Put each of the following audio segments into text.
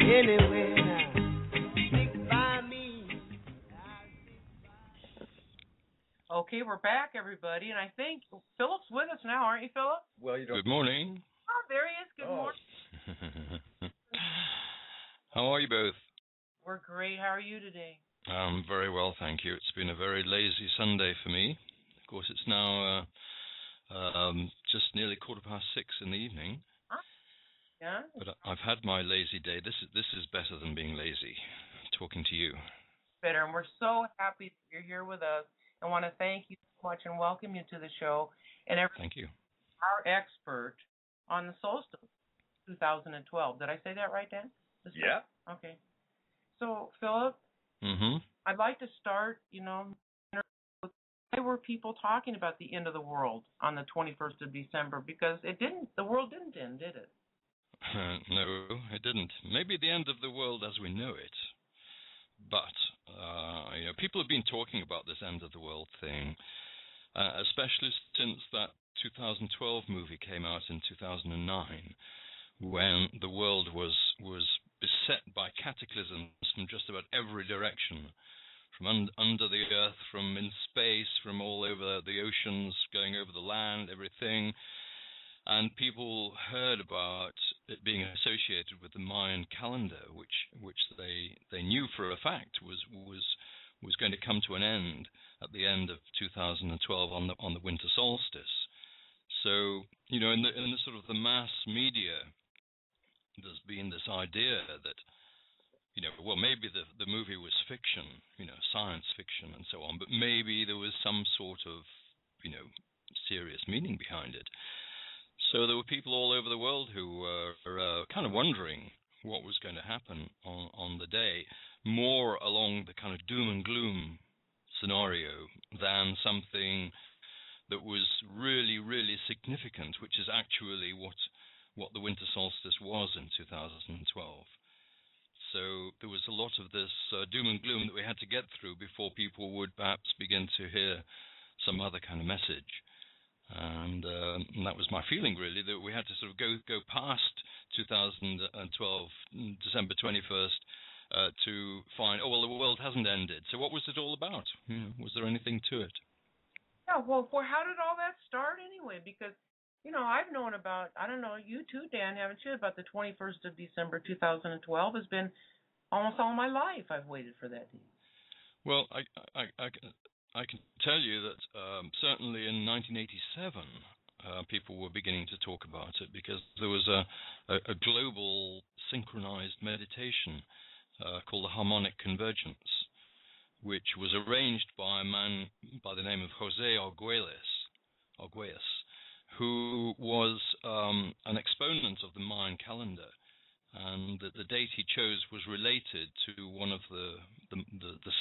Anyway, now, stick by me. Okay, we're back, everybody, and I think Philip's with us now, aren't you, Philip? Well, you don't. Good morning. Oh, there he is. Good morning. How are you both? We're great. How are you today? Very well, thank you. It's been a very lazy Sunday for me. Of course, it's now just nearly 6:15 in the evening. Huh? Yeah. But I've had my lazy day. This is better than being lazy. Talking to you. Better, and we're so happy that you're here with us. I want to thank you so much and welcome you to the show. And thank you. Our expert on the solstice 2012. Did I say that right, Dan? Yeah. Okay. So, Philip, I'd like to start, why were people talking about the end of the world on the 21st of December? Because the world didn't end, did it? No, it didn't. Maybe the end of the world as we know it. But, people have been talking about this end of the world thing, especially since that 2012 movie came out in 2009, when the world was beset by cataclysms from just about every direction, from under the earth, from in space, from all over the oceans, going over the land, everything. And people heard about it being associated with the Mayan Calendar, which they knew for a fact was going to come to an end at the end of 2012 on the Winter Solstice. So, in the sort of the mass media, there's been this idea that, maybe the movie was fiction, science fiction and so on, but maybe there was some sort of, serious meaning behind it. So there were people all over the world who were kind of wondering what was going to happen on the day, more along the kind of doom and gloom scenario than something that was really, really significant, which is actually what the Winter Solstice was in 2012. So there was a lot of this doom and gloom that we had to get through before people would perhaps begin to hear some other kind of message. And that was my feeling, really, that we had to sort of go past 2012, December 21st, to find, the world hasn't ended. So what was it all about? Was there anything to it? Yeah, well, how did all that start anyway? Because, I've known about, I don't know, you too, Dan, haven't you, about the 21st of December 2012 has been almost all my life I've waited for that day. Well, I can tell you that certainly in 1987, people were beginning to talk about it because there was a global synchronized meditation called the Harmonic Convergence, which was arranged by a man by the name of Jose Arguelles, who was an exponent of the Mayan calendar, and the date he chose was related to one of the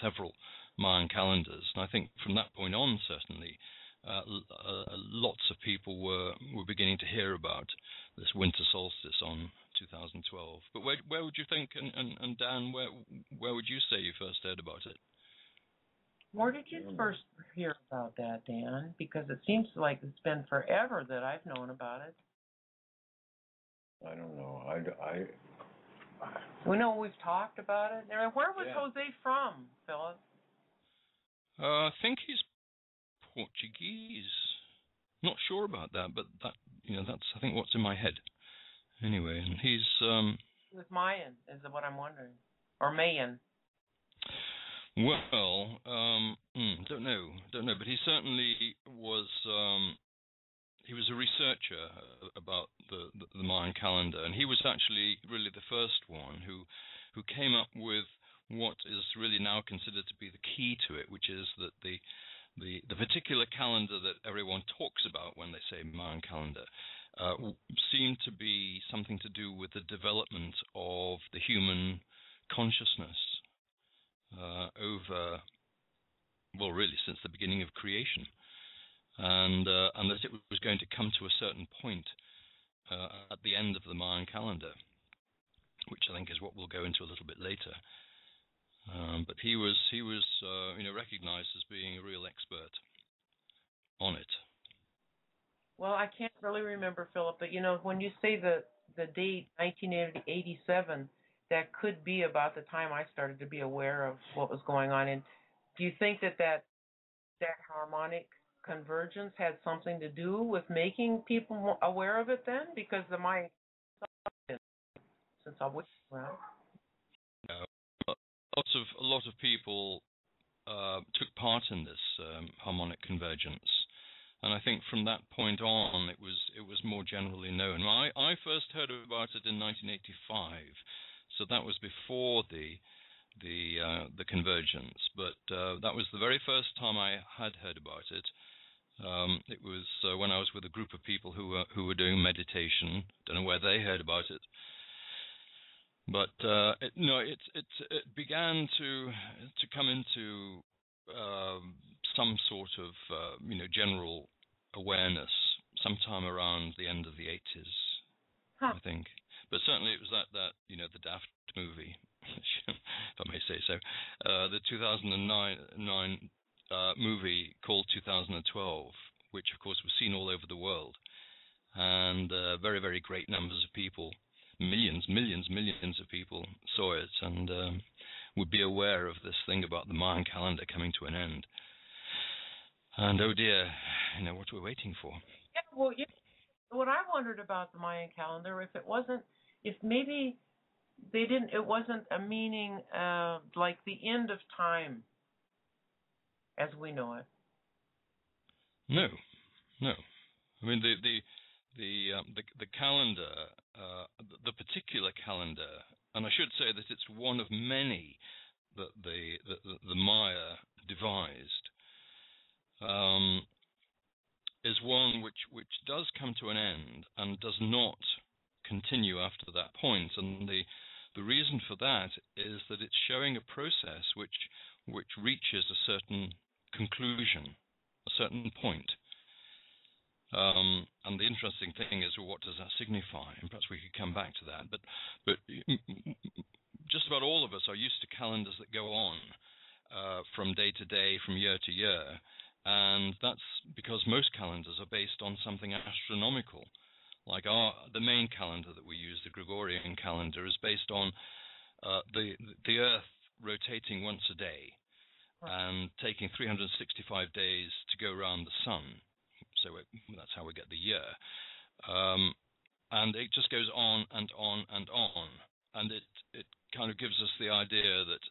several Mayan calendars. And I think from that point on, certainly, lots of people were beginning to hear about this winter solstice on 2012. But where would you think, and Dan, where would you say you first heard about it? Where did you first hear about that, Dan? Because it seems like it's been forever that I've known about it. I don't know. We know we've talked about it. Where was Jose from, Philip? I think he's Portuguese. Not sure about that, but that's I think what's in my head. Anyway, and he's with Mayan, is what I'm wondering, or Mayan. Well, don't know, but he certainly was. He was a researcher about the Mayan calendar, and he was actually really the first one who came up with what is really now considered to be the key to it, which is that the particular calendar that everyone talks about when they say Mayan calendar seemed to be something to do with the development of the human consciousness over, really since the beginning of creation. And that it was going to come to a certain point at the end of the Mayan calendar, which I think is what we'll go into a little bit later. But he was recognized as being a real expert on it. Well, I can't really remember, Philip, but when you say the date 1987, that could be about the time I started to be aware of what was going on. And do you think that harmonic convergence had something to do with making people more aware of it then? Because my since I was around. A lot of people took part in this harmonic convergence, and I think from that point on, it was more generally known. I first heard about it in 1985, so that was before the convergence. But that was the very first time I had heard about it. It was when I was with a group of people who were doing meditation. Don't know where they heard about it. But it began to come into some sort of general awareness sometime around the end of the 80s, I think. But certainly it was that the Daft movie, if I may say so, the 2009 movie called 2012, which of course was seen all over the world, and very, very great numbers of people. Millions of people saw it and would be aware of this thing about the Mayan calendar coming to an end. And oh dear, what we're waiting for. Yeah, well, what I wondered about the Mayan calendar, if maybe it wasn't a meaning like the end of time as we know it. No. I mean the calendar, the particular calendar, and I should say that it's one of many that the Maya devised, is one which does come to an end and does not continue after that point. And the reason for that is that it's showing a process which reaches a certain conclusion, a certain point. And the interesting thing is, well, what does that signify? And perhaps we could come back to that. But just about all of us are used to calendars that go on from day to day, from year to year, and that's because most calendars are based on something astronomical. Like the main calendar that we use, the Gregorian calendar, is based on the Earth rotating once a day and taking 365 days to go around the Sun. So that's how we get the year. And it just goes on and on and on. And it kind of gives us the idea that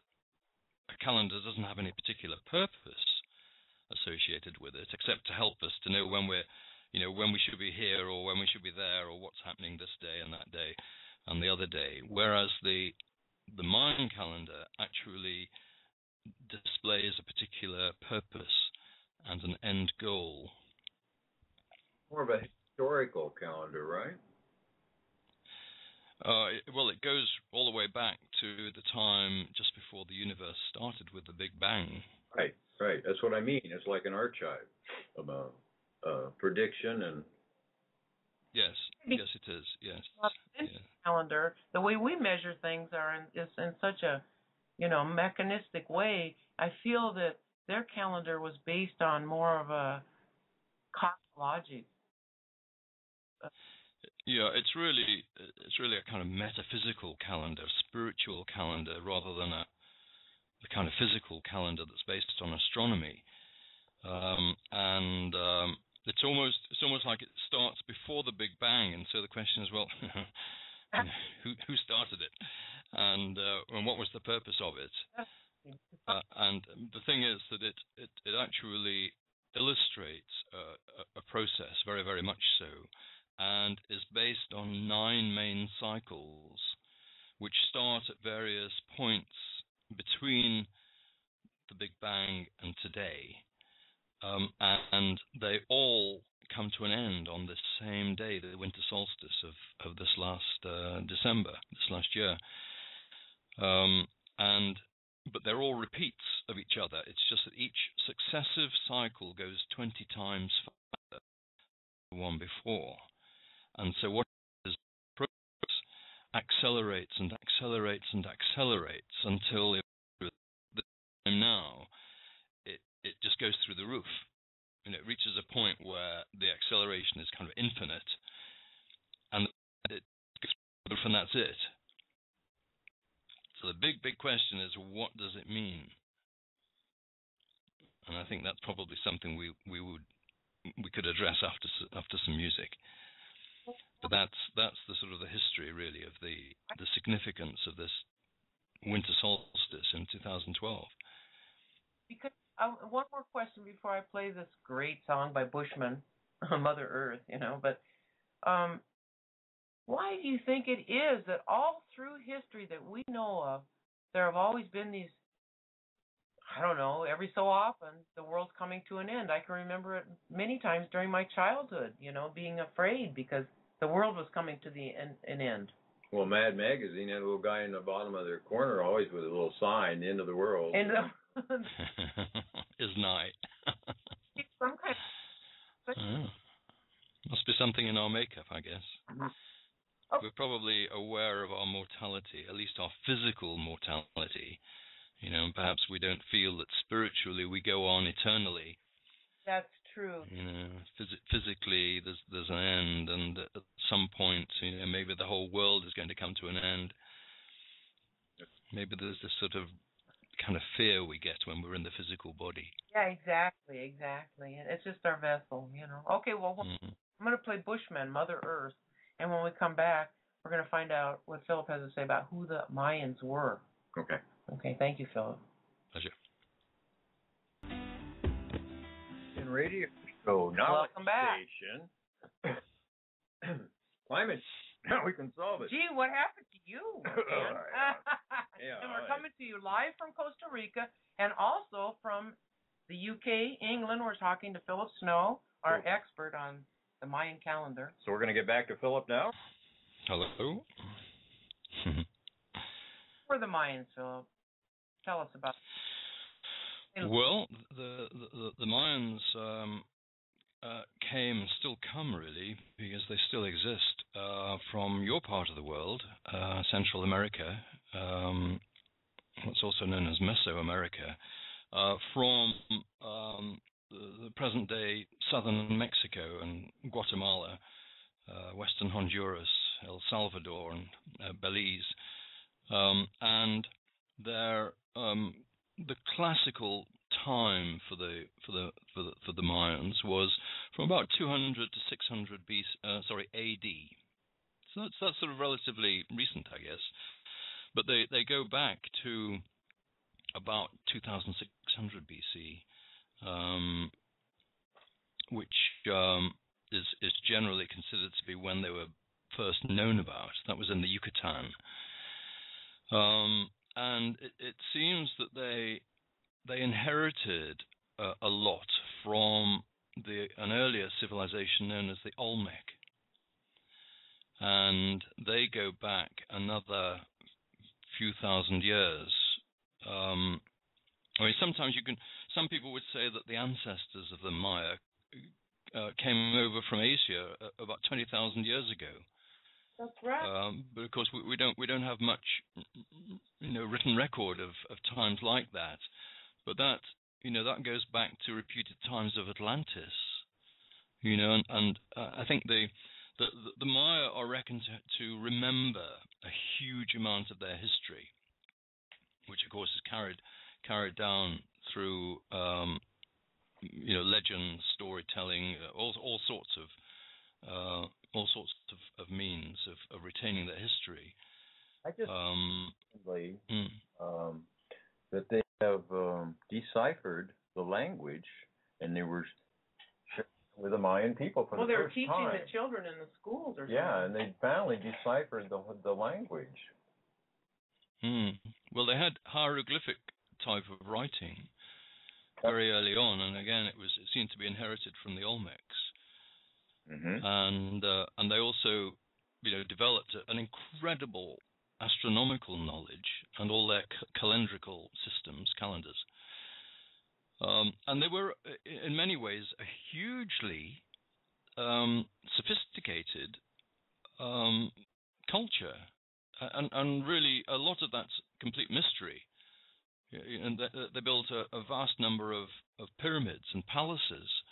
a calendar doesn't have any particular purpose associated with it, except to help us to know when we should be here or when we should be there, or what's happening this day and that day and the other day. Whereas the Mayan calendar actually displays a particular purpose and an end goal. More of a historical calendar, right? Well, it goes all the way back to the time just before the universe started with the Big Bang. Right. That's what I mean. It's like an archive of a prediction and. Yes, it is. Yes. Calendar, the way we measure things is in such a mechanistic way. I feel that their calendar was based on more of a cosmology. Yeah, it's really a kind of metaphysical calendar, spiritual calendar, rather than the kind of physical calendar that's based on astronomy. It's almost like it starts before the Big Bang, and so the question is, well, who started it, and what was the purpose of it? And the thing is that it actually illustrates a process, very, very much so, and is based on 9 main cycles, which start at various points between the Big Bang and today. And they all come to an end on this same day, the Winter Solstice of this last December, this last year. But they're all repeats of each other. It's just that each successive cycle goes 20 times faster than the one before. And so what is the process accelerates and accelerates and accelerates until the time now it just goes through the roof. And it reaches a point where the acceleration is kind of infinite, and it goes through the roof, and that's it. So the big question is, what does it mean? And I think that's probably something we could address after some music. But that's the sort of the history, really, of the significance of this winter solstice in 2012. Because one more question before I play this great song by Bushman, Mother Earth, but why do you think it is that all through history that we know of, there have always been these, I don't know, every so often the world's coming to an end? I can remember it many times during my childhood, being afraid because the world was coming to an end. Well, Mad Magazine had a little guy in the bottom of their corner always with a little sign, "End of the world." Is night. Some kind of... Must be something in our makeup, I guess. Oh. We're probably aware of our mortality, at least our physical mortality. Perhaps we don't feel that spiritually we go on eternally. That's true. Physically there's an end, and at some point, maybe the whole world is going to come to an end. Maybe there's this sort of kind of fear we get when we're in the physical body. Yeah, exactly. It's just our vessel, Okay, well, I'm going to play Bushman, Mother Earth, and when we come back, we're going to find out what Philip has to say about who the Mayans were. Okay. Okay, thank you, Philip. Pleasure. In radio show, knowledge Welcome back. station. Climate. Now we can solve it. Gee, what happened to you? Yeah, and we're coming to you live from Costa Rica and also from the UK, England. We're talking to Philip Snow, our expert on the Mayan calendar. So we're going to get back to Philip now? Hello. Who are the Mayans, Philip? Tell us about it. Well, the Mayans came and still come, really, because they still exist, from your part of the world, Central America, what's also known as Mesoamerica, from the present-day southern Mexico and Guatemala, western Honduras, El Salvador, and Belize, and they're the classical time for the Mayans was from about 200 to 600 AD. So that's sort of relatively recent, I guess. But they go back to about 2600 BC, which is generally considered to be when they were first known about. That was in the Yucatan. And it seems that they inherited a lot from an earlier civilization known as the Olmec, and they go back another few thousand years. Sometimes some people would say that the ancestors of the Maya came over from Asia about 20,000 years ago. That's right. But of course, we don't have much, written record of times like that. But that goes back to reputed times of Atlantis, and I think the Maya are reckoned to remember a huge amount of their history, which of course is carried down through legend, storytelling, all sorts of means of retaining their history. I just that they have deciphered the language, and they were with the Mayan people for the first time. Well, they were teaching the children in the schools or something. Yeah, and they finally deciphered the language. Well, they had hieroglyphic type of writing very early on, and again, it seemed to be inherited from the Olmecs. Mm-hmm. And they also, developed an incredible astronomical knowledge and all their calendrical systems, calendars. And they were, in many ways, a hugely sophisticated culture, and really a lot of that's complete mystery. And they built a vast number of pyramids and palaces,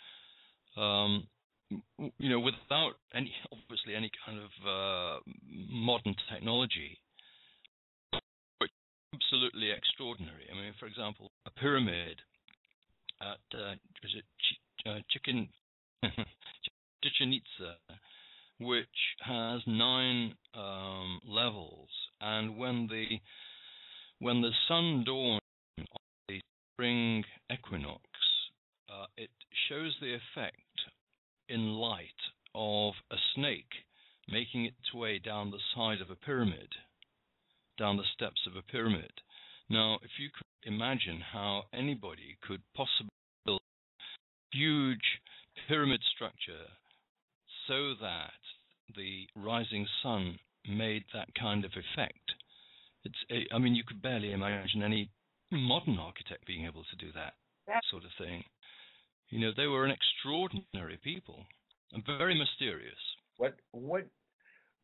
without obviously any kind of modern technology. absolutely extraordinary. I mean, for example, a pyramid at Chichen Itza, which has 9 levels, and when the sun dawns on the spring equinox, it shows the effect in light of a snake making its way down the side of a pyramid, down the steps of a pyramid. Now, if you could imagine how anybody could possibly build a huge pyramid structure so that the rising sun made that kind of effect, I mean, you could barely imagine any modern architect being able to do that sort of thing. You know, they were an extraordinary people and very mysterious.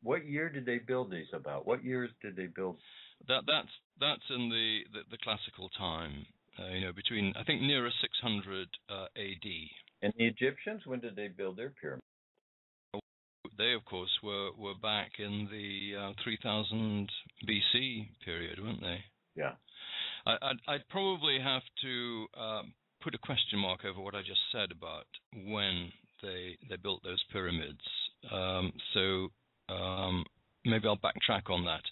What year did they build these about? What years did they build? That's in the classical time, you know, between, I think, nearer 600 AD. And the Egyptians, when did they build their pyramids? They, of course, were back in the 3000 BC period, weren't they? Yeah. I'd probably have to put a question mark over what I just said about when they built those pyramids. So maybe I'll backtrack on that.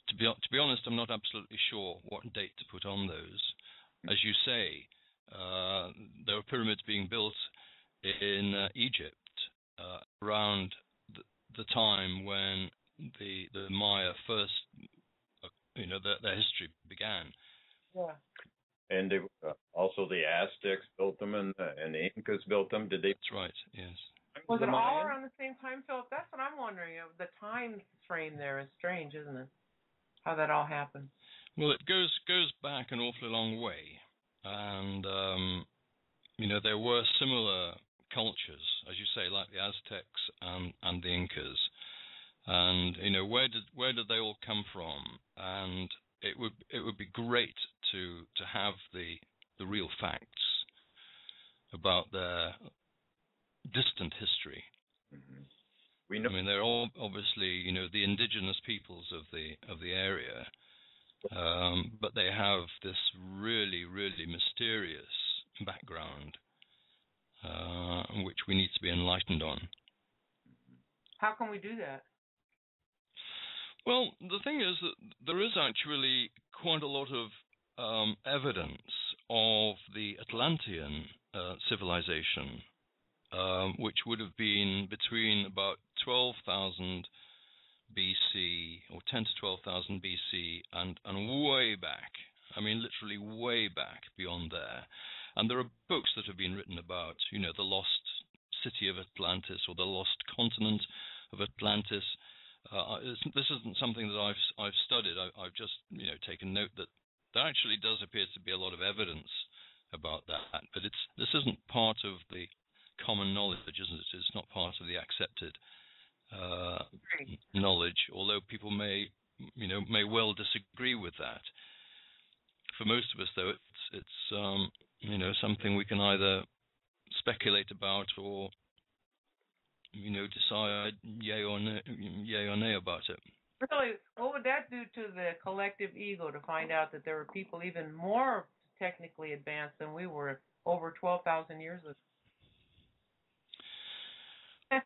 To be honest, I'm not absolutely sure what date to put on those. As you say, there were pyramids being built in Egypt around the time when the Maya first, you know, their history began. Yeah. And they, also the Aztecs built them, and the Incas built them. Did they? That's right. Yes. Was it all around the same time, Philip? That's what I'm wondering. The time frame there is strange, isn't it? How that all happened. Well, it goes back an awfully long way, and you know, there were similar cultures, as you say, like the Aztecs and the Incas, and you know, where did they all come from? And it would be great to have the real facts about their distant history. Mm-hmm. We know. I mean, they're all obviously, you know, the indigenous peoples of the area, but they have this really, really mysterious background, which we need to be enlightened on. How can we do that? Well, the thing is that there is actually quite a lot of evidence of the Atlantean civilization, which would have been between about 12,000 BC or 10 to 12,000 BC and way back. I mean, literally way back beyond there. And there are books that have been written about, you know, the lost city of Atlantis or the lost continent of Atlantis. This isn't something that I've studied. I've just, you know, taken note that there actually does appear to be a lot of evidence about that. But this isn't part of the common knowledge, isn't it? It's not part of the accepted knowledge, although people may well disagree with that. For most of us, though, it's you know, something we can either speculate about or, you know, decide yay or nay about it. Really, what would that do to the collective ego to find out that there were people even more technically advanced than we were over 12,000 years ago? I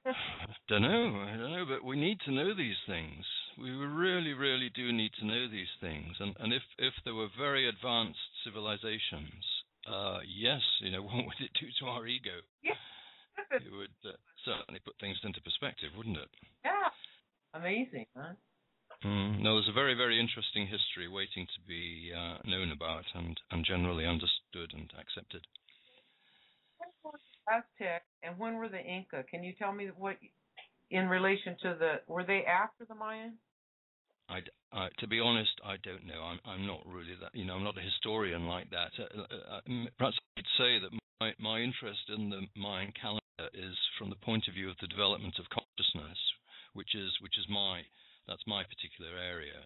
don't know, but we need to know these things. We really, really do need to know these things. And if there were very advanced civilizations, yes, you know, what would it do to our ego? Yeah. It would certainly put things into perspective, wouldn't it? Yeah. Amazing, huh? No, there's a very, very interesting history waiting to be known about and generally understood and accepted. Aztec, and when were the Inca? Can you tell me what, in relation to were they after the Mayan? To be honest, I don't know. I'm not really that, you know, I'm not a historian like that. Perhaps I could say that my interest in the Mayan calendar is from the point of view of the development of consciousness, which is that's my particular area.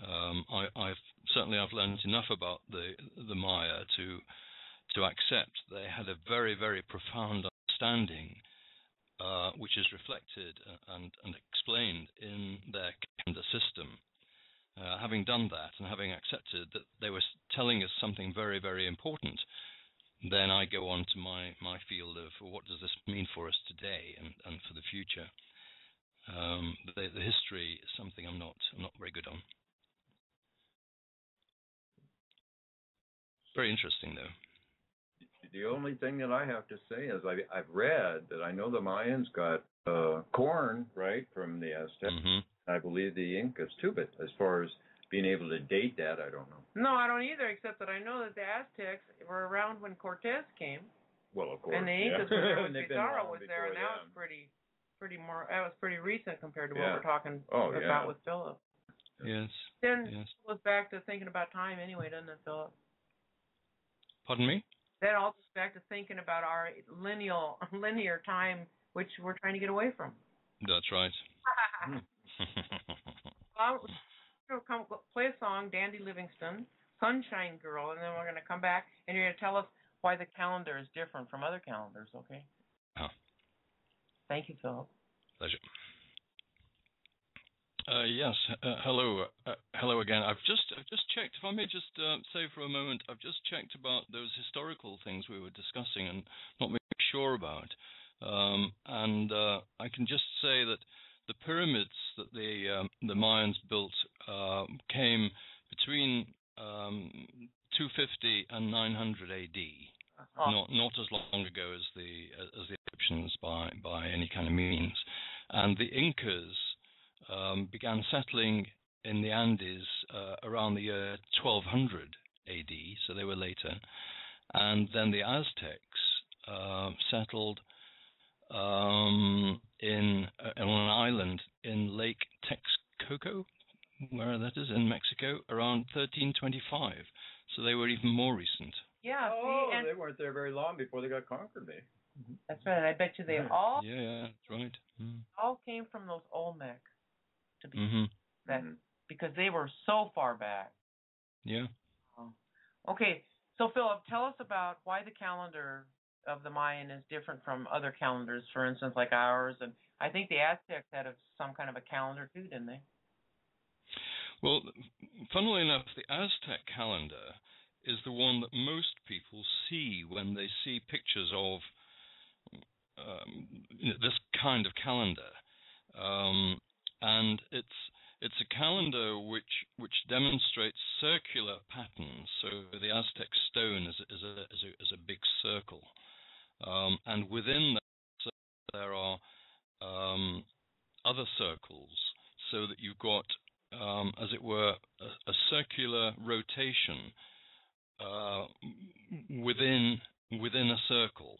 I've learned enough about the Maya to accept they had a very, very profound understanding, which is reflected and explained in their calendar system. having done that and having accepted that they were telling us something very, very important, then I go on to my field of what does this mean for us today and for the future. The history is something I'm not very good on. Very interesting, though. The only thing that I have to say is I've read that I know the Mayans got corn, right, from the Aztecs. Mm-hmm. I believe the Incas too, but as far as being able to date that, I don't know. No, I don't either, except that I know that the Aztecs were around when Cortez came. Well, of course. And the Incas were there when They've Pizarro was there, and that was pretty recent compared to what we're talking about with Philip. Yes. Then it goes back to thinking about time anyway, doesn't it, Philip? Pardon me? That all goes back to thinking about our linear time, which we're trying to get away from. That's right. Well, we're going to play a song, Dandy Livingston, Sunshine Girl, and then we're going to come back and you're going to tell us why the calendar is different from other calendars, okay? Thank you, Philip. Pleasure. Yes. Hello. Hello again. I've just checked. If I may just say for a moment, I've just checked about those historical things we were discussing and not really sure about. And I can just say that the pyramids that the Mayans built came between 250 and 900 AD. Not as long ago as the Egyptians by any kind of means. And the Incas began settling in the Andes around the year 1200 AD, so they were later. And then the Aztecs settled on an island in Lake Texcoco, where that is, in Mexico, around 1325. So they were even more recent. Yeah. They weren't there very long before they got conquered, eh? That's right. I bet you they all. Yeah, that's right. All came from those Olmec, to be that, because they were so far back. Yeah. Okay, so Philip, tell us about why the calendar of the Mayan is different from other calendars, for instance, like ours, and I think the Aztecs had some kind of a calendar too, didn't they? Well, funnily enough, the Aztec calendar is the one that most people see when they see pictures of this kind of calendar, and it's a calendar which demonstrates circular patterns. So the Aztec stone is a big circle, and within that there are other circles, so that you've got, as it were, a circular rotation within a circle,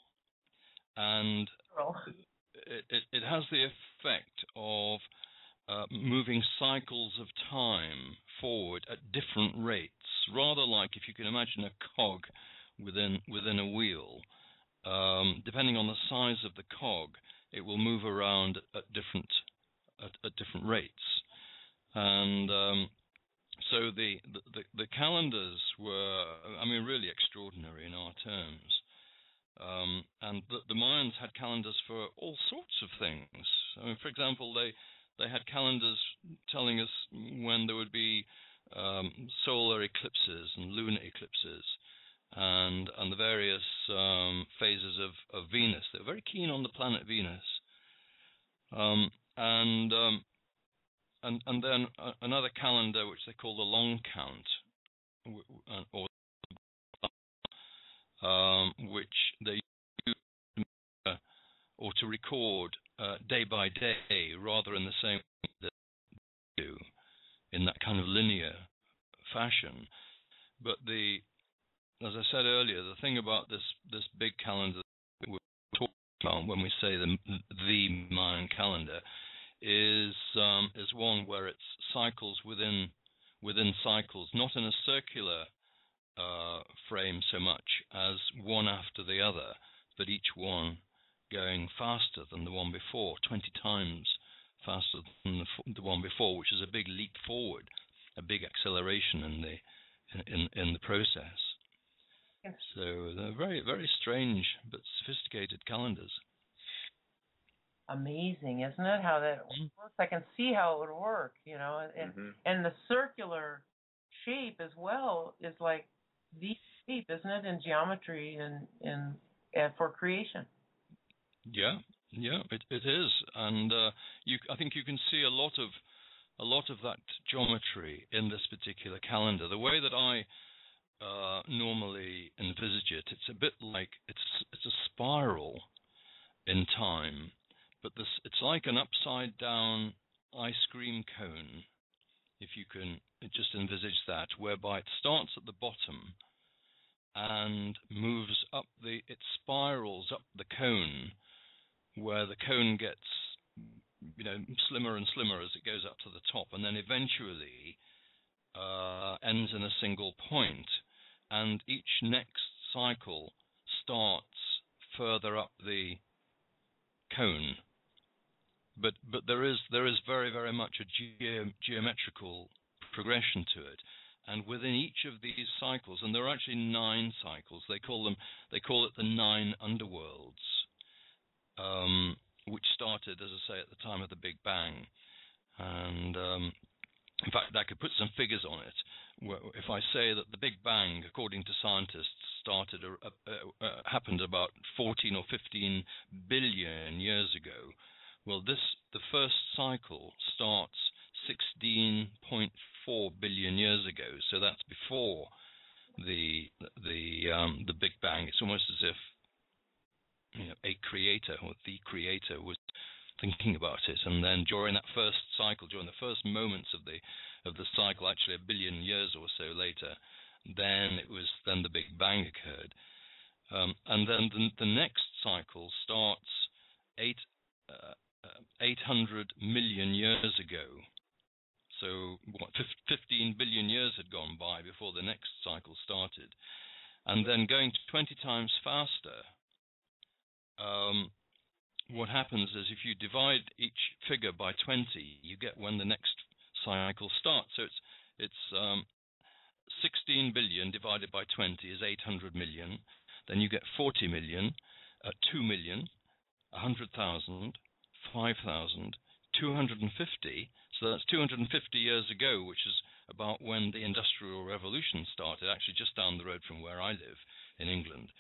and it has the effect of moving cycles of time forward at different rates, rather like if you can imagine a cog within a wheel. Depending on the size of the cog, it will move around at different rates, and so the calendars were, I mean, really extraordinary in our terms. And the Mayans had calendars for all sorts of things. I mean, for example, they had calendars telling us when there would be solar eclipses and lunar eclipses, and the various phases of Venus. They were very keen on the planet Venus. And then another calendar which they call the long count, which they use or to record day by day, rather in the same way that they do, in that kind of linear fashion. But as I said earlier, the thing about this big calendar that we're talking about when we say the Mayan calendar is one where it's cycles within cycles, not in a circular frame so much as one after the other, but each one going faster than the one before, 20 times faster than the one before, which is a big leap forward, a big acceleration in the process. Yes. So they're very, very strange but sophisticated calendars. amazing, isn't it? How that works. I can see how it would work, and the circular shape as well is like the shape, isn't it, in geometry and for creation? Yeah, it is, and I think you can see a lot of that geometry in this particular calendar. The way that I normally envisage it, it's a bit like it's a spiral in time, but it's like an upside down ice cream cone, if you can just envisage that, whereby it starts at the bottom and moves up it spirals up the cone, where the cone gets slimmer and slimmer as it goes up to the top, and then eventually ends in a single point. And each next cycle starts further up the cone, but there is very, very much a geometrical progression to it. And within each of these cycles, and there are actually 9 cycles, they call it the 9 underworlds, which started, as I say, at the time of the Big Bang. And in fact, I could put some figures on it. If I say that the Big Bang, according to scientists, happened about 14 or 15 billion years ago, well, the first cycle starts 16.4 billion years ago. So that's before the Big Bang. It's almost as if a creator or the creator was thinking about it, and then during that first cycle, during the first moments of the cycle, actually a billion years or so later, then the Big Bang occurred, and then the next cycle starts 800 million years ago. So 15 billion years had gone by before the next cycle started, and then going 20 times faster. What happens is if you divide each figure by 20, you get when the next cycle starts. So it's 16 billion divided by 20 is 800 million. Then you get 40 million, 2 million, 100,000, 5,000, 250. So that's 250 years ago, which is about when the Industrial Revolution started, actually just down the road from where I live in England.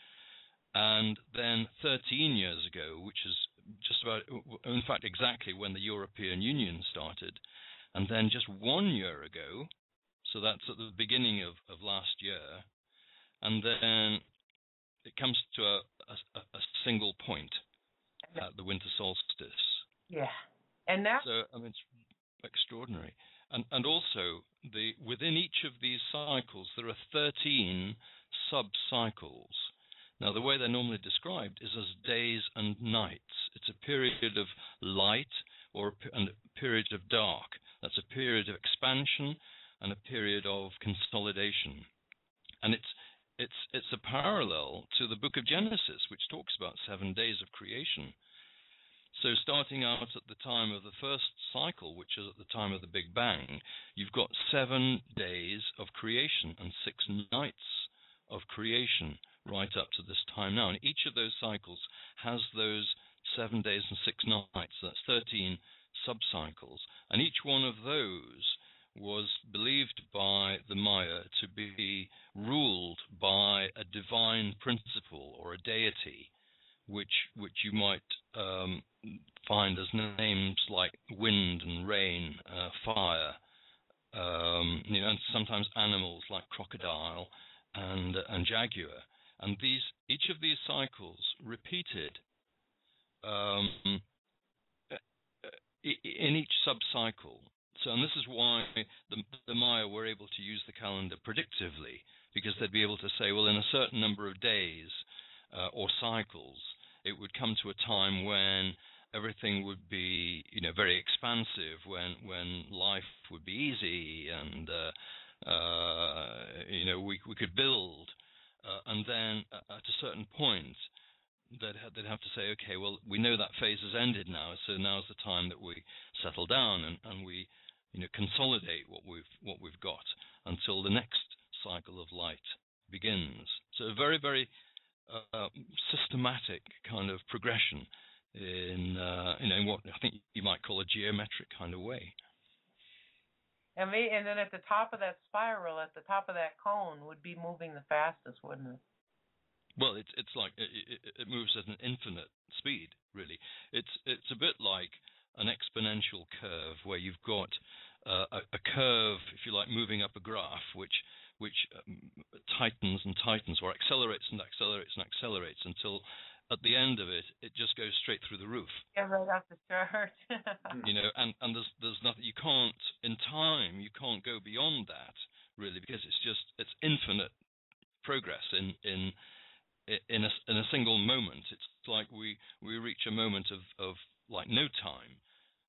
And then 13 years ago, which is just about, in fact, exactly when the European Union started. And then just 1 year ago, so that's at the beginning of last year. And then it comes to a single point at the Winter Solstice. Yeah. And that... So, I mean, it's extraordinary. And also, within each of these cycles, there are 13 sub-cycles. Now, the way they're normally described is as days and nights. It's a period of light and a period of dark. That's a period of expansion and a period of consolidation. And it's a parallel to the book of Genesis, which talks about 7 days of creation. So starting out at the time of the first cycle, which is at the time of the Big Bang, you've got 7 days of creation and 6 nights of creation right up to this time now. And each of those cycles has those 7 days and 6 nights. That's 13 sub-cycles. And each one of those was believed by the Maya to be ruled by a divine principle or a deity, which you might find as names like wind and rain, fire, and sometimes animals like crocodile and jaguar. And each of these cycles repeated in each sub-cycle. So, and this is why the Maya were able to use the calendar predictively, because they'd be able to say, well, in a certain number of days or cycles, it would come to a time when everything would be, very expansive, when life would be easy, and we could build, and then at a certain point, they'd have to say, okay, well, we know that phase has ended now, so now's the time that we settle down and we, consolidate what we've got until the next cycle of light begins. So a very, very systematic kind of progression. in in what I think you might call a geometric kind of way. And then at the top of that spiral, at the top of that cone, would be moving the fastest, wouldn't it? Well, it's like it moves at an infinite speed, really. It's a bit like an exponential curve where you've got a curve, if you like, moving up a graph, which tightens and tightens, or accelerates and accelerates and accelerates until at the end of it, it just goes straight through the roof. Yeah, right off the chart. And there's nothing, you can't, in time, you can't go beyond that, really, because it's infinite progress in a single moment. It's like we reach a moment of like no time,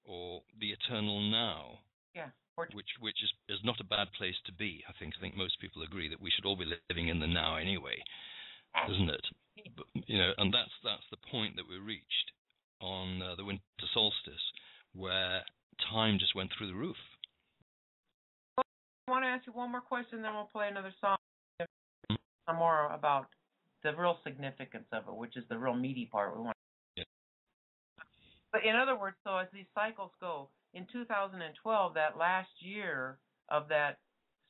or the eternal now. Yeah. Which is not a bad place to be. I think most people agree that we should all be living in the now anyway, isn't it? But, and that's the point that we reached on the Winter Solstice, where time just went through the roof. I want to ask you one more question, then we'll play another song. Some more about the real significance of it, which is the real meaty part we want. Yeah. But in other words, so as these cycles go, in 2012, that last year of that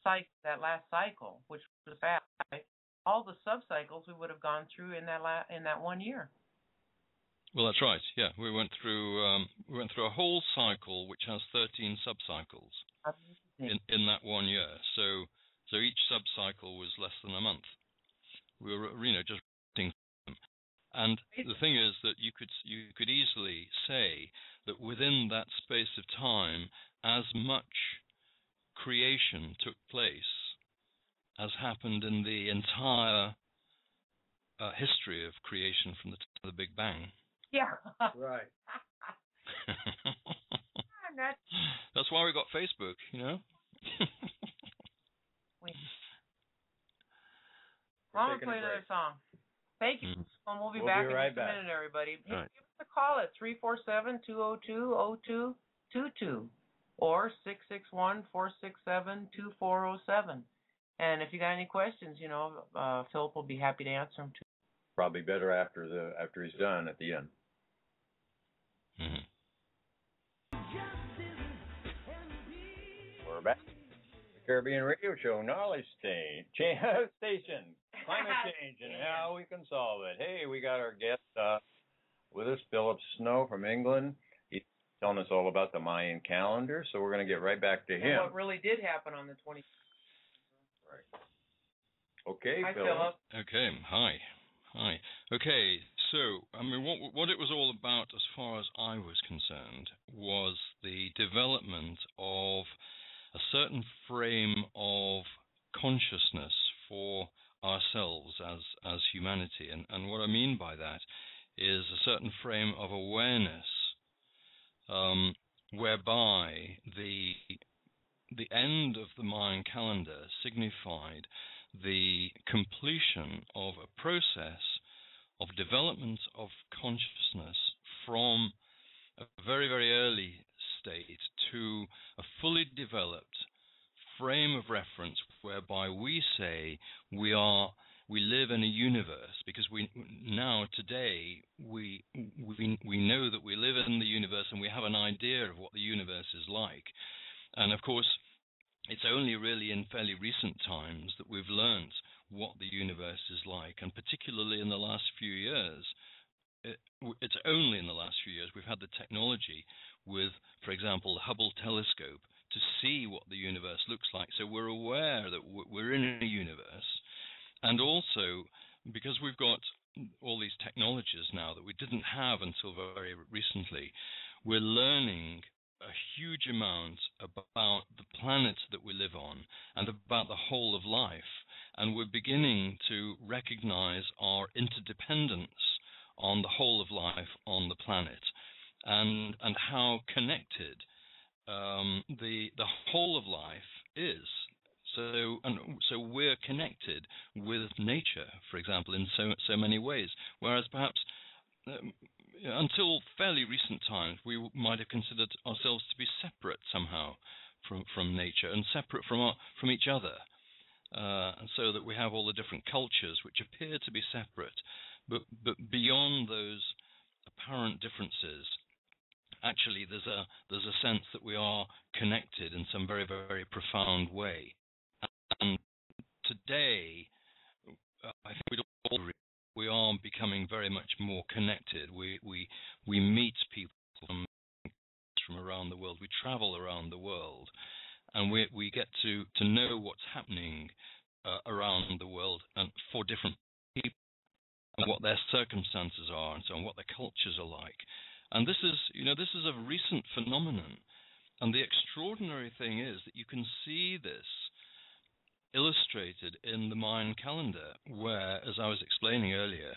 last cycle, which was fast, right? All the sub-cycles we would have gone through in that 1 year. Well, that's right. Yeah, we went through a whole cycle which has 13 sub-cycles in that 1 year. So each sub-cycle was less than a month. We were just reading them. And the thing is that you could easily say that within that space of time, as much creation took place as happened in the entire history of creation from the time of the Big Bang. Yeah. Right. That's why we got Facebook, I'm going to play another song. Thank you. And we'll be back in right just a minute, everybody. Hey, right. Give us a call at 347-202-0222 or 661-467-2407. And if you got any questions, Philip will be happy to answer them too. Probably better after he's done at the end. Mm-hmm. We're back. The Caribbean Radio Show, Knowledge Station, Climate Change and How We Can Solve It. Hey, we got our guest with us, Philip Snow from England. He's telling us all about the Mayan calendar, so we're going to get right back to him. And what really did happen on the 20th. Right. Okay, Hi, Philip. Okay, hi. Okay, so, what it was all about as far as I was concerned was the development of a certain frame of consciousness for ourselves as humanity. And what I mean by that is a certain frame of awareness whereby the end of the Mayan calendar signified the completion of a process of development of consciousness from a very, very early state to a fully developed frame of reference whereby we say we live in a universe, because today we know that we live in the universe and we have an idea of what the universe is like. And of course, it's only really in fairly recent times that we've learned what the universe is like, and particularly in the last few years. It's only in the last few years we've had the technology with, for example, the Hubble telescope to see what the universe looks like. So we're aware that we're in a universe. And also, because we've got all these technologies now that we didn't have until very recently, we're learning a huge amount about the planet that we live on and about the whole of life. And we're beginning to recognize our interdependence on the whole of life on the planet, and how connected the whole of life is. So we're connected with nature, for example, in so many ways. Whereas perhaps until fairly recent times, we might have considered ourselves to be separate somehow from nature and separate from each other, so that we have all the different cultures which appear to be separate. But beyond those apparent differences, actually there's a sense that we are connected in some very, very profound way. And today, I think we'd all agree, we are becoming very much more connected. We meet people from around the world. We travel around the world, and we get to know what's happening around the world and for different people, and what their circumstances are, and so on, what their cultures are like. And this is a recent phenomenon. And the extraordinary thing is that you can see this illustrated in the Mayan calendar, where, as I was explaining earlier,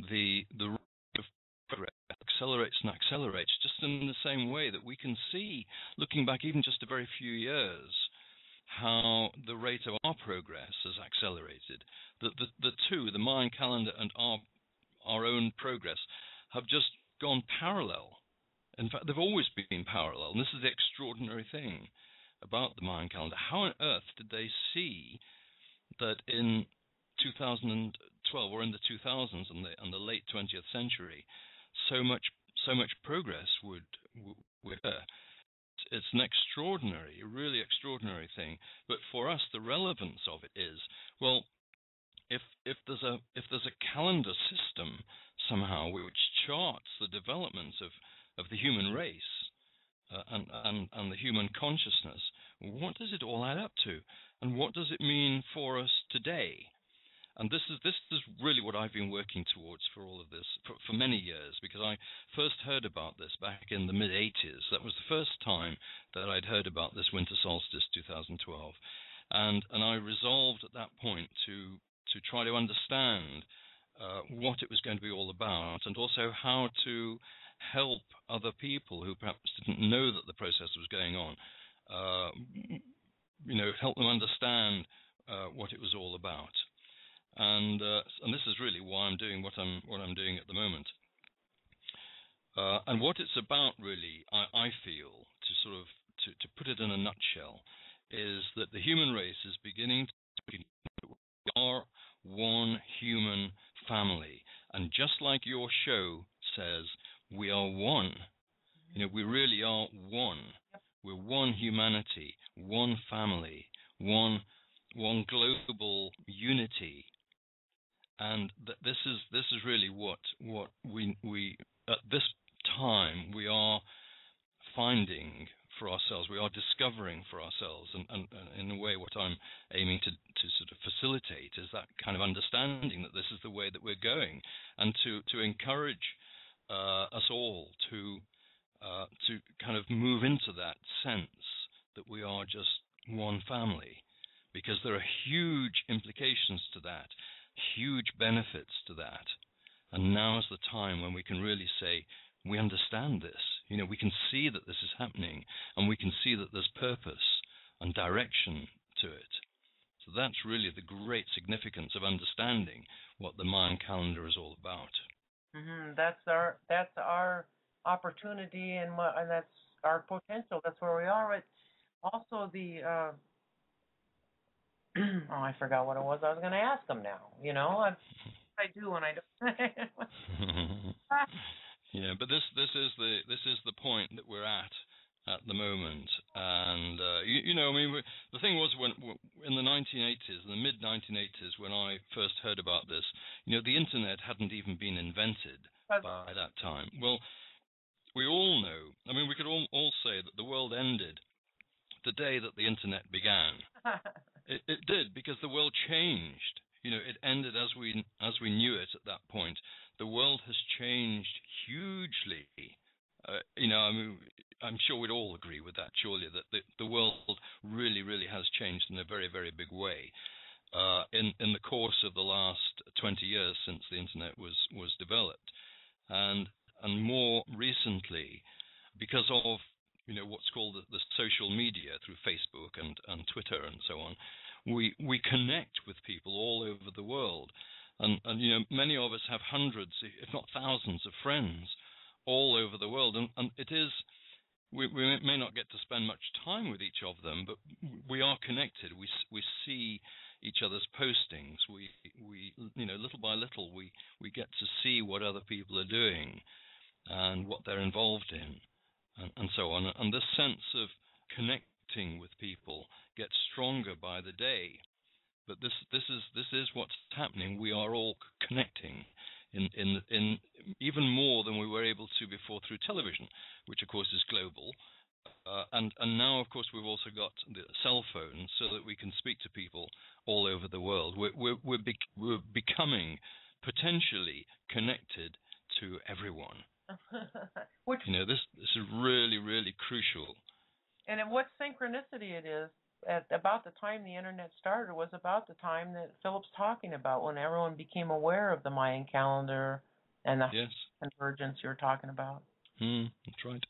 the rate of progress accelerates and accelerates, just in the same way that we can see, looking back even just a very few years, how the rate of our progress has accelerated. The two, the Mayan calendar and our own progress, have just gone parallel. In fact, they've always been parallel. And this is the extraordinary thing about the Mayan calendar. How on earth did they see that in 2012 or in the 2000s and the late 20th century, so much progress would occur? It's an extraordinary, really extraordinary thing. But for us, the relevance of it is, well, if there's a calendar system somehow which charts the development of the human race and the human consciousness, what does it all add up to, and what does it mean for us today? And this is really what I've been working towards for all of this for many years, because I first heard about this back in the mid-'80s. That was the first time that I'd heard about this Winter Solstice 2012, and I resolved at that point to try to understand what it was going to be all about, and also how to help other people who perhaps didn't know that the process was going on, help them understand what it was all about. And this is really why I'm doing what I'm doing at the moment. And what it's about, really, I feel, to put it in a nutshell, is that the human race is beginning to be, we are one human family. And just like your show says, we are one. We really are one. We're one humanity, one family, one global unity. And this is really what we at this time we are finding for ourselves. We are discovering for ourselves, and in a way, what I'm aiming to sort of facilitate is that kind of understanding that this is the way that we're going, and to encourage us all to kind of move into that sense that we are just one family, because there are huge implications to that, huge benefits to that. And now is the time when we can really say, we understand this. We can see that this is happening, and we can see that there's purpose and direction to it. So that's really the great significance of understanding what the Mayan calendar is all about. Mm-hmm. That's our opportunity, and that's our potential. That's where we are. But also the I forgot what it was I was going to ask them now. I do when I don't. Yeah, but this is the point that we're at the moment, and the thing was, when in the 1980s, in the mid 1980s, when I first heard about this, the internet hadn't even been invented by that time. Well, we all know. We could all say that the world ended the day that the internet began. It did, because the world changed. It ended as we knew it at that point. The world has changed hugely. I'm sure we'd all agree with that, surely, that the world really, really has changed in a very, very big way in the course of the last 20 years since the internet was developed, and more recently, because of what's called the social media through Facebook and Twitter and so on, we connect with people all over the world, and many of us have hundreds, if not thousands, of friends all over the world, and it is. We may not get to spend much time with each of them, but we are connected. We see each other's postings. We little by little we get to see what other people are doing, and what they're involved in, and so on. And this sense of connecting with people gets stronger by the day. But this is what's happening. We are all connecting in even more than we were able to before through television, which of course is global. And now, of course, we've also got the cell phones so that we can speak to people all over the world. We're becoming potentially connected to everyone. Which, this is really, really crucial. And what synchronicity it is. At about the time the internet started was about the time that Philip's talking about, when everyone became aware of the Mayan calendar and the convergence you were talking about. That's right.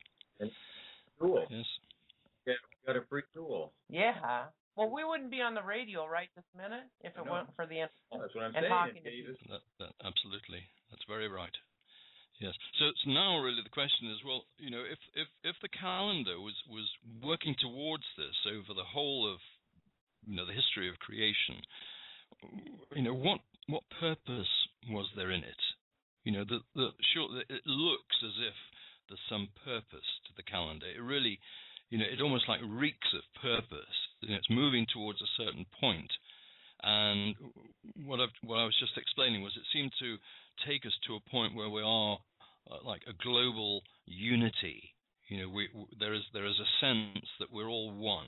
Cool. Yes. Yeah, we got a free tool. Yeah. Well, we wouldn't be on the radio right this minute if it weren't for the internet. That's what I'm and saying. Talking to people. Absolutely. That's very right. Yes. So now really the question is, well, if the calendar was working towards this over the whole of the history of creation, what purpose was there in it? It looks as if there's some purpose to the calendar. It really, it almost like reeks of purpose. It's moving towards a certain point. And what I was just explaining was it seemed to take us to a point where we are like a global unity. There is a sense that we're all one,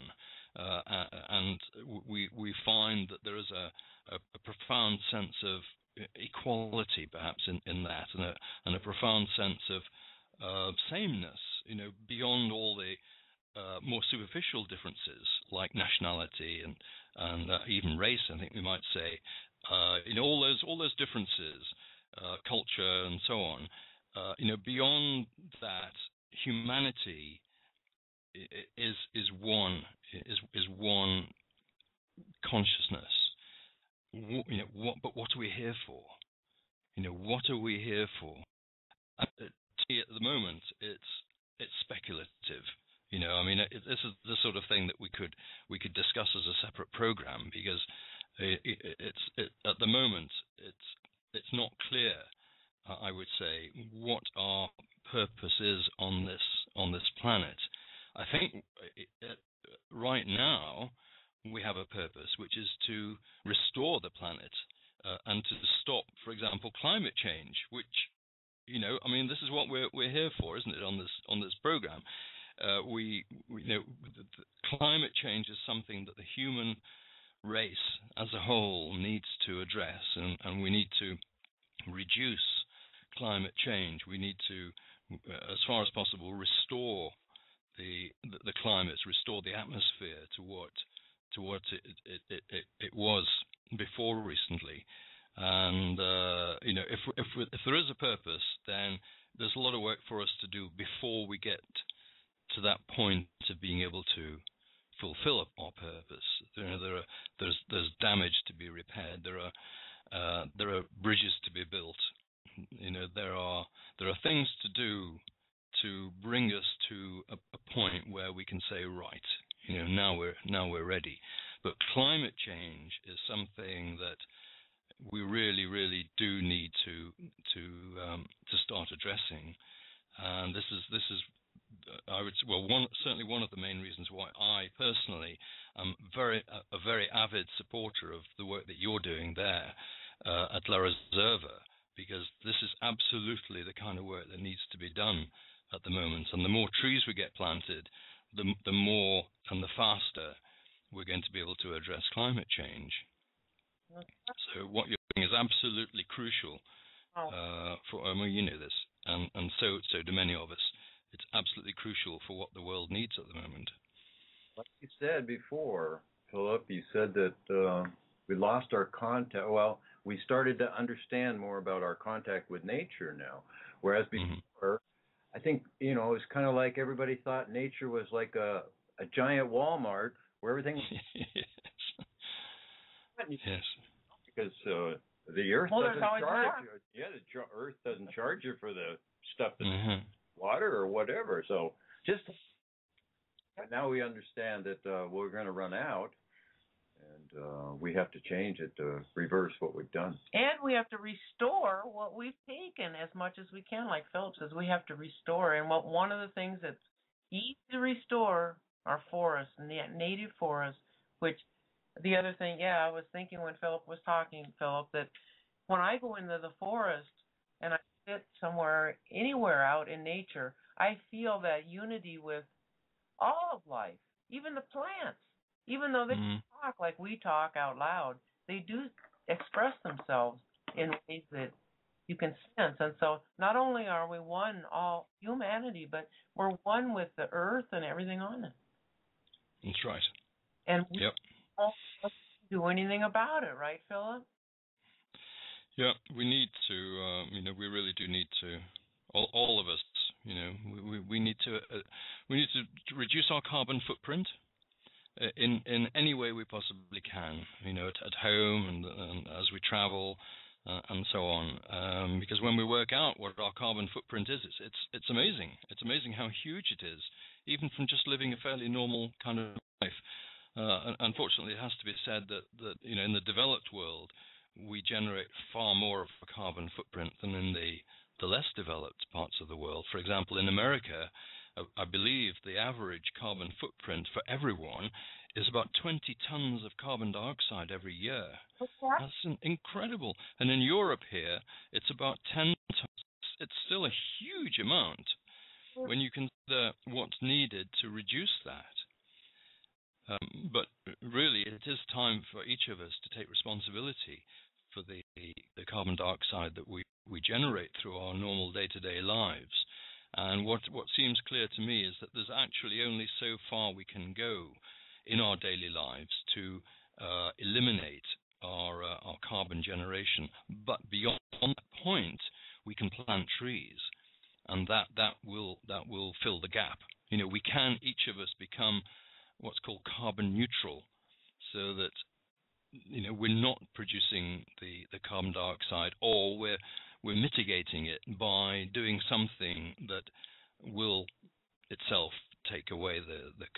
and we find that there is a profound sense of equality, perhaps in that, and a profound sense of sameness. Beyond all the more superficial differences like nationality and even race, I think we might say, all those differences, culture and so on. Beyond that, humanity is one consciousness. But what are we here for? What are we here for? At the moment, it's speculative. This is the sort of thing that we could discuss as a separate program, because at the moment it's not clear, I would say, what our purpose is on this planet. I think right now we have a purpose, which is to restore the planet and to stop, for example, climate change. Which, this is what we're here for, isn't it? On this program. Climate change is something that the human race as a whole needs to address, and we need to reduce climate change. We need to, as far as possible, restore the climates, restore the atmosphere to what it was before recently. And if there is a purpose, then there's a lot of work for us to do before we get to that point of being able to fulfill our purpose. There's damage to be repaired. There are bridges to be built. There are things to do to bring us to a point where we can say, right, now we're ready. But climate change is something that we really, really do need to start addressing. And this is I would say, certainly one of the main reasons why I personally am a very avid supporter of the work that you're doing there at La Reserva, because this is absolutely the kind of work that needs to be done at the moment. And the more trees we get planted, the more and the faster we're going to be able to address climate change. So what you're doing is absolutely crucial for you know this, and so do many of us. It's absolutely crucial for what the world needs at the moment. Like you said before, Philip, you said that we lost our contact. Well, we started to understand more about our contact with nature now, whereas before, I think, it was kind of like everybody thought nature was like a giant Walmart where everything Yes. Because the earth doesn't charge you. Yeah, the earth doesn't charge you for the stuff that's water or whatever. So but now we understand that we're going to run out. And we have to change it to reverse what we've done. And we have to restore what we've taken as much as we can, like Philip says. We have to restore. And one of the things that's easy to restore are forests, native forests, which the other thing, I was thinking when Philip was talking, Philip, that when I go into the forest and I sit somewhere, anywhere out in nature, I feel that unity with all of life, even the plants. Even though they talk like we talk out loud, they do express themselves in ways that you can sense. And so not only are we one, all humanity, but we're one with the earth and everything on it. That's right. And we don't do anything about it, right, Philip? Yeah, we need to, we really do need to, all of us, we need to reduce our carbon footprint in any way we possibly can, at home and as we travel and so on. Because when we work out what our carbon footprint is, it's amazing. It's amazing how huge it is, even from just living a fairly normal kind of life. Unfortunately, it has to be said that in the developed world, we generate far more of a carbon footprint than in the less developed parts of the world. For example, in America, I believe the average carbon footprint for everyone is about 20 tons of carbon dioxide every year. That's incredible. And in Europe here, it's about 10 tons. It's still a huge amount when you consider what's needed to reduce that. But really, it is time for each of us to take responsibility for the carbon dioxide that we generate through our normal day-to-day lives. And what seems clear to me is that there's actually only so far we can go in our daily lives to eliminate our carbon generation. But beyond that point, we can plant trees, and that will fill the gap. We can, each of us, become what's called carbon neutral, so that we're not producing the carbon dioxide, or we're mitigating it by doing something that will itself take away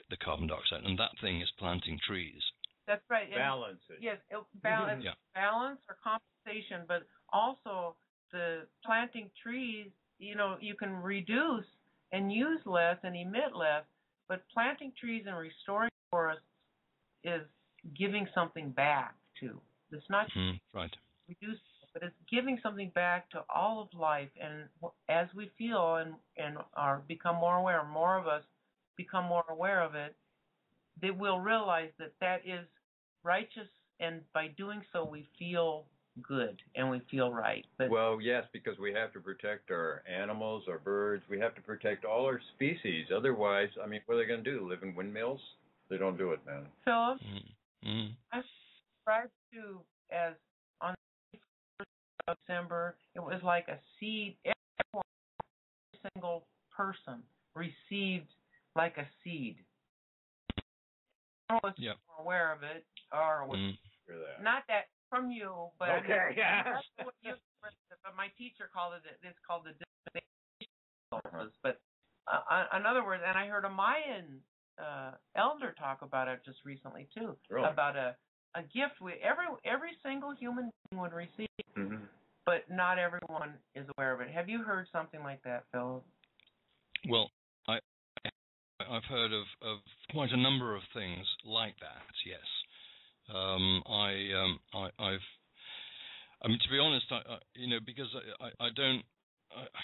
the carbon dioxide, and that thing is planting trees. That's right. Balance it. Yes, balance or compensation, but also the planting trees, you can reduce and use less and emit less, but planting trees and restoring forests is giving something back too. It's not right. Reducing, but it's giving something back to all of life. And as we feel and become more aware, more of us become more aware of it, they will realize that is righteous, and by doing so, we feel good and we feel right. But, well, yes, because we have to protect our animals, our birds. We have to protect all our species. Otherwise, what are they going to do? Live in windmills? They don't do it, man. Philip, I subscribed to as on the 1st of December, it was like a seed. Every single person received like a seed. I was more aware of it, or not that from you, but okay, that's what you expressed it. But my teacher called it. It's called the dispensation solstice. But in other words, and I heard a Mayan elder talk about it just recently too, about a gift every single human being would receive, but not everyone is aware of it. Have you heard something like that, Philip? Well, I've heard of quite a number of things like that. Yes, to be honest, because I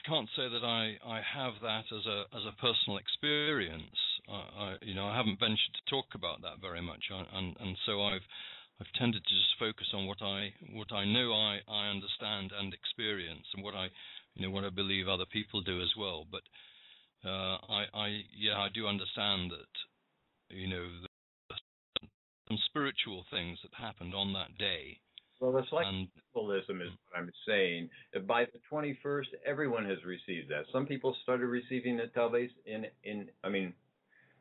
can't say that I have that as a personal experience. I haven't ventured to talk about that very much, and so I've tended to just focus on what I know I understand and experience, and what I believe other people do as well. But I do understand that some spiritual things that happened on that day. Well, it's like symbolism is what I'm saying. By the 21st, everyone has received that. Some people started receiving it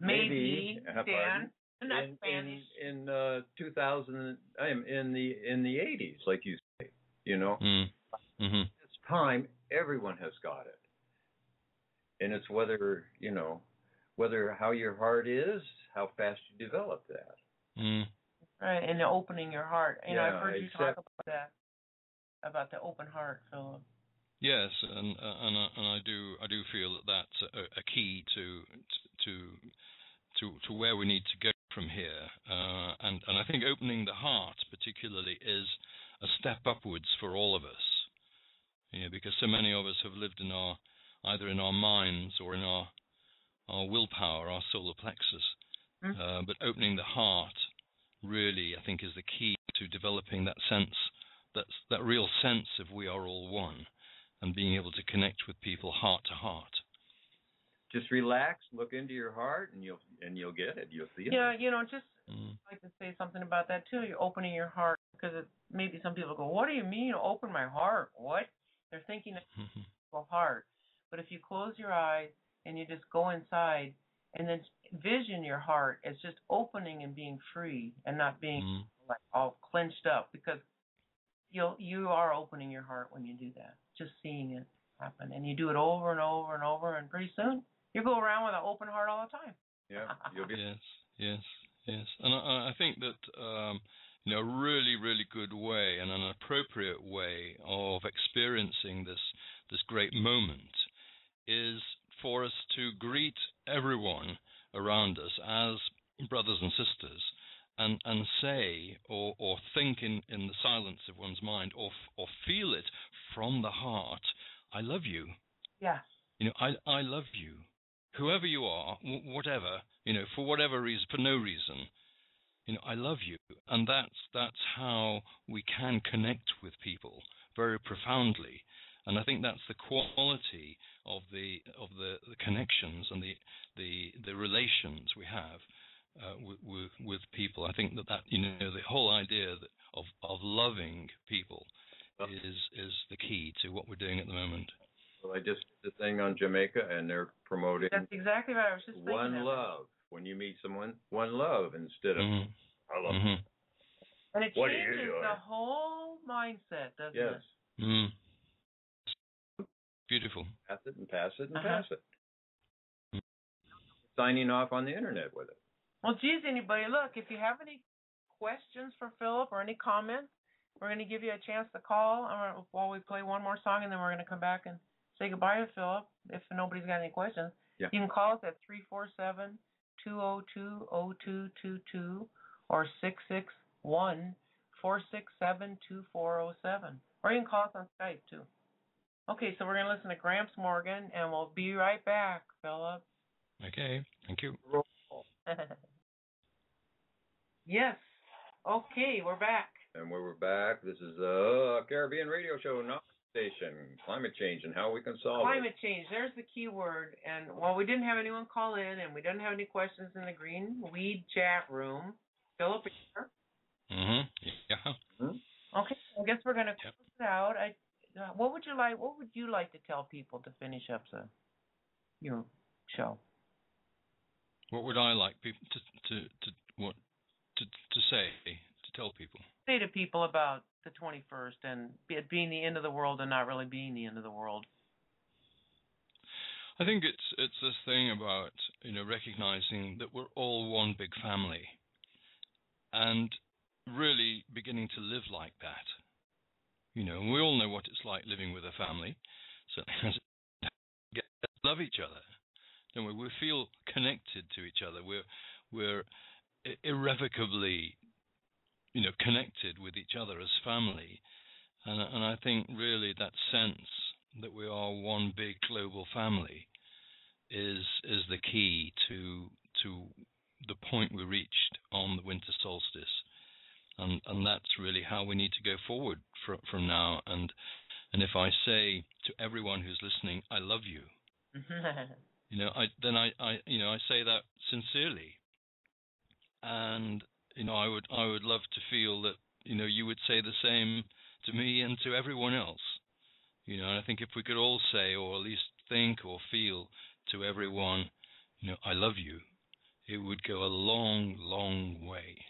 maybe Dan, not Spanish. In 2000, in the 80s, like you say, It's time everyone has got it. And it's whether how your heart is, how fast you develop that. Right, and opening your heart. You know, I've heard you talk about the open heart, Philip. Yes, and I do feel that that's a key to where we need to go from here. And I think opening the heart particularly is a step upwards for all of us. You know, because so many of us have lived in either in our minds or in our willpower, our solar plexus. But opening the heart really, I think, is the key to developing that sense, that real sense of we are all one, and being able to connect with people heart to heart. Just relax, look into your heart, and you'll get it. You'll feel it. Yeah, you know, just like to say something about that too. You're opening your heart, because maybe some people go, "What do you mean, open my heart?" What? They're thinking of heart. But if you close your eyes and you just go inside and then vision your heart as just opening and being free and not being like all clenched up, because you are opening your heart when you do that. Just seeing it happen, and you do it over and over and over, and pretty soon you go around with an open heart all the time. Yeah, you'll be. Yes. And I think that you know, a really, really good way and an appropriate way of experiencing this great moment is for us to greet everyone around us as brothers and sisters, and say or think in the silence of one's mind, or feel it from the heart, I love you. Yeah. You know, I love you. Whoever you are, whatever, you know, for whatever reason, for no reason, you know, I love you. And that's how we can connect with people very profoundly. And I think that's the quality of the connections and the relations we have with people. I think that you know, the whole idea of loving people is the key to what we're doing at the moment. Well, I just did the thing on Jamaica, and they're promoting. That's exactly right. I was just thinking one love. When you meet someone, one love instead of I love. And it changes the whole mindset, doesn't it? Yes. Beautiful. Pass it and pass it and pass it. Signing off on the internet with it. Well, geez, anybody, look, if you have any questions for Philip or any comments, we're going to give you a chance to call while we play one more song, and then we're going to come back and say goodbye to Philip if nobody's got any questions. Yeah. You can call us at 347-202-0222 or 661-467-2407. Or you can call us on Skype, too. Okay, so we're going to listen to Gramps Morgan, and we'll be right back, Philip. Okay, thank you. Yes. Okay, we're back. And we're back. This is a Caribbean radio show, not station. Climate change and how we can solve Climate change. There's the key word. And while we didn't have anyone call in, and we didn't have any questions in the Green Weed chat room, Philip, here. Yeah. Okay, I guess we're going to close it out. What would you like to tell people to finish up your show? What would I like people to say, to tell people? Say to people about the 21st and it being the end of the world and not really being the end of the world. I think it's this thing about, you know, recognizing that we're all one big family, and really beginning to live like that. You know, and we all know what it's like living with a family. So get to love each other. Don't we? We feel connected to each other. We're irrevocably, you know, connected with each other as family, and I think really that sense that we are one big global family is the key to the point we reached on the winter solstice, and that's really how we need to go forward from now. And if I say to everyone who's listening, I love you. You know, I say that sincerely, and you know, I would love to feel that, you know, you would say the same to me and to everyone else. You know, and I think if we could all say, or at least think or feel to everyone, you know, I love you, it would go a long, long way.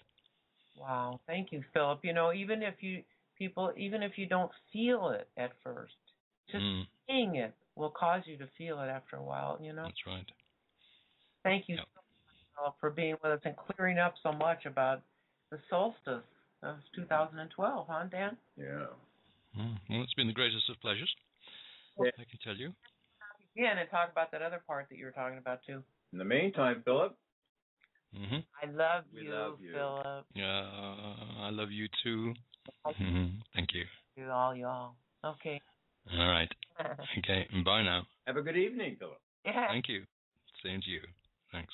Wow, thank you, Philip. You know, even if you don't feel it at first, just saying it will cause you to feel it after a while, you know? That's right. Thank you so much, Philip, for being with us and clearing up so much about the solstice of 2012, huh, Dan? Yeah. Well, it's been the greatest of pleasures. Yeah. I can tell you. Yeah, and talk about that other part that you were talking about too. In the meantime, Philip. I love We you, love you. Philip. I love you too. Thank you. You all. Okay. All right. Okay. Bye now. Have a good evening, Philip. Yeah. Thank you. Same to you. Thanks.